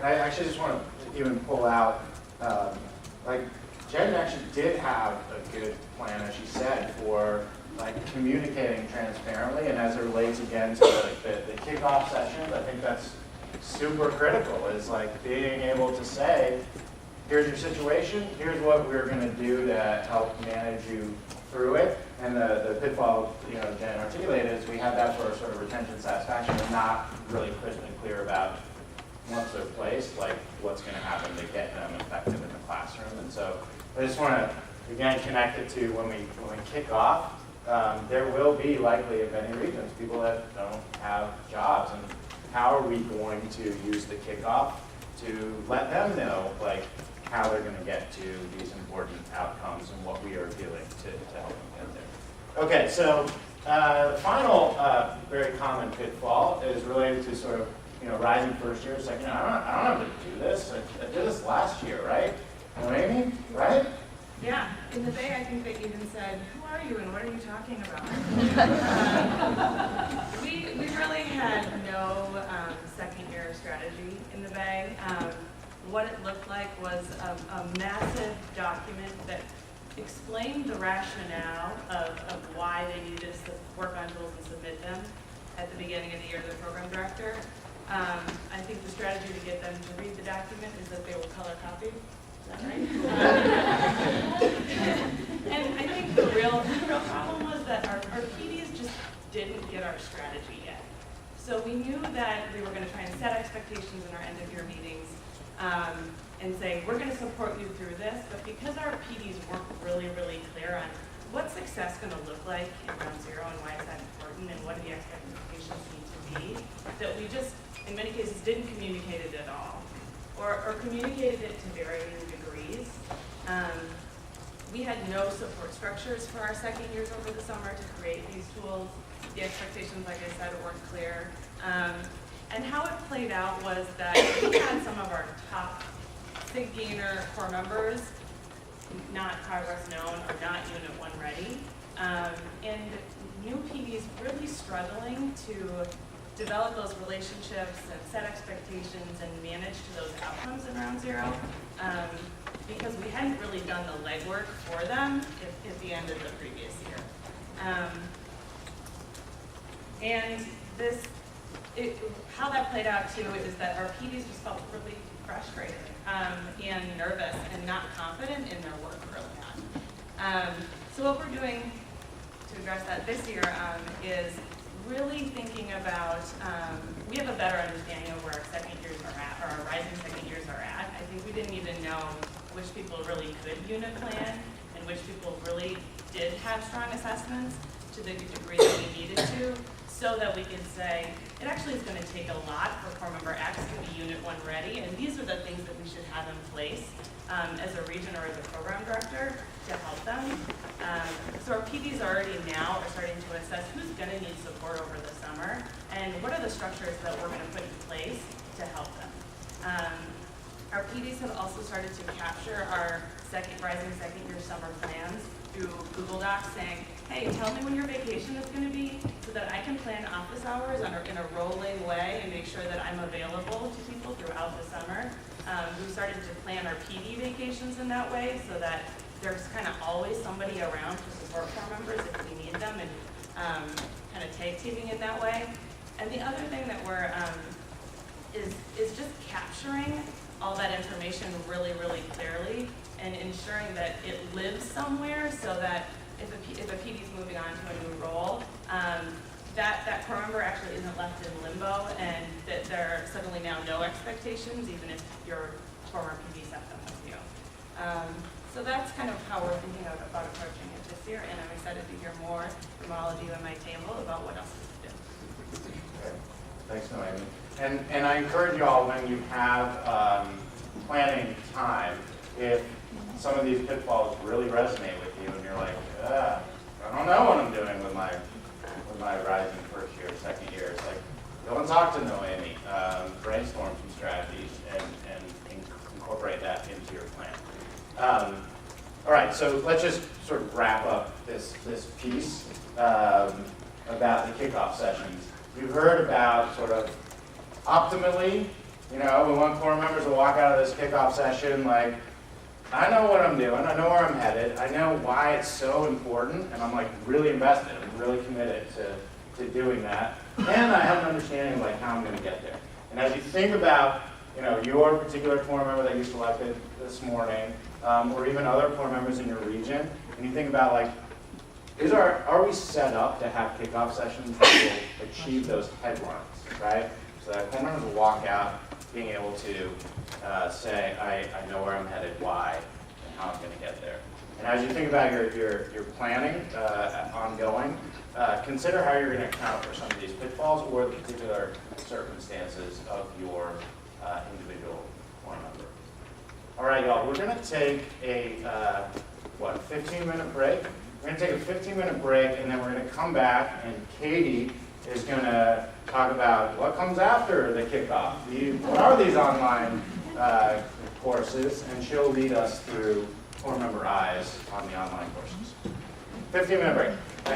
I actually just want to even pull out, like, Jen actually did have a good plan, as she said, for like communicating transparently, and as it relates again to the kickoff sessions, I think that's super critical, is like being able to say, here's your situation, here's what we're going to do to help manage you through it. And the pitfall, Jen articulated, is we have that for sort of retention satisfaction and not really crystal clear about, once they're placed, like what's going to happen to get them effective in the classroom. And so I just want to, again, connect it to when we kick off, there will be likely, in many regions, people that don't have jobs. And how are we going to use the kickoff to let them know, like, how they're going to get to these important outcomes and what we are doing to help them get there. Okay, so the final very common pitfall is related to sort of rising first year, second year. I don't have to do this. I did this last year, right? Noemi, right? Yeah, in the Bay, I think they even said, "Who are you and what are you talking about?" We really had no second-year strategy in the Bay. What it looked like was a massive document that explained the rationale of why they needed to work on tools and submit them at the beginning of the year to the program director. I think the strategy to get them to read the document is that they will color copy. Is that right? And I think the real problem was that our PDs just didn't get our strategy yet. So we knew that we were going to try and set expectations in our end of year meetings and say, we're going to support you through this, but because our PDs weren't really, really clear on what's success going to look like in round zero and why is that important and what do the expectations need to be, that we just, in many cases, didn't communicate it at all, or communicated it to varying degrees. We had no support structures for our second years over the summer to create these tools. The expectations, like I said, weren't clear. And how it played out was that we had some of our top SIG gainer core members not progress known or not Unit 1 ready, and new PDs really struggling to develop those relationships and set expectations and manage to those outcomes in round zero, because we hadn't really done the legwork for them at the end of the previous year. And how that played out too is that our PDs just felt really frustrated and nervous and not confident in their work early on. So what we're doing to address that this year is really thinking about, we have a better understanding of where our second years are at, or our rising second years are at. I think we didn't even know which people really could unit plan and which people really did have strong assessments to the degree that we needed to, so that we could say, it actually is going to take a lot for core member X to be Unit 1 ready, and these are the things that we should have in place as a region or as a program director to help them. So our PDs already now are starting to assess who's going to need support over the summer, and what are the structures that we're going to put in place to help them. Our PDs have also started to capture our rising second year summer plans through Google Docs, saying, hey, tell me when your vacation is going to be so that I can plan office hours in a rolling way and make sure that I'm available to people throughout the summer. We started to plan our PD vacations in that way so that there's kind of always somebody around to support core members if we need them, and kind of tag teaming in that way. And the other thing that we're is just capturing all that information really, really clearly and ensuring that it lives somewhere, so that if a PD is moving on to a new role, that core member actually isn't left in limbo, and that there are suddenly now no expectations, even if your former PD set them with you. So that's kind of how we're thinking about approaching it this year, and I'm excited to hear more from all of you at my table about what else we can do. Okay. Thanks, Noemi. And I encourage you all, when you have planning time, if some of these pitfalls really resonate with you and you're like, I don't know what I'm doing with my rising first year, second year, it's like, go and talk to Noemi, brainstorm some strategies, and incorporate that into your plan. All right, so let's just sort of wrap up this piece about the kickoff sessions. We've heard about sort of optimally We want core members to walk out of this kickoff session like, I know what I'm doing, I know where I'm headed, I know why it's so important, and I'm like really invested, I'm really committed to doing that, and I have an understanding of like how I'm going to get there. And as you think about your particular core member that you selected this morning, or even other core members in your region, and you think about like, are we set up to have kickoff sessions that will achieve those headlines, right? So that core members will walk out being able to say, I know where I'm headed, why, and how I'm going to get there. And as you think about your planning ongoing, consider how you're going to account for some of these pitfalls or the particular circumstances of your individual core member. All right, y'all, we're going to take a 15-minute break. We're going to take a 15-minute break, and then we're going to come back, and Katie is going to talk about what comes after the kickoff. What are these online courses? And she'll lead us through core member eyes on the online courses. 15-minute break. Thanks.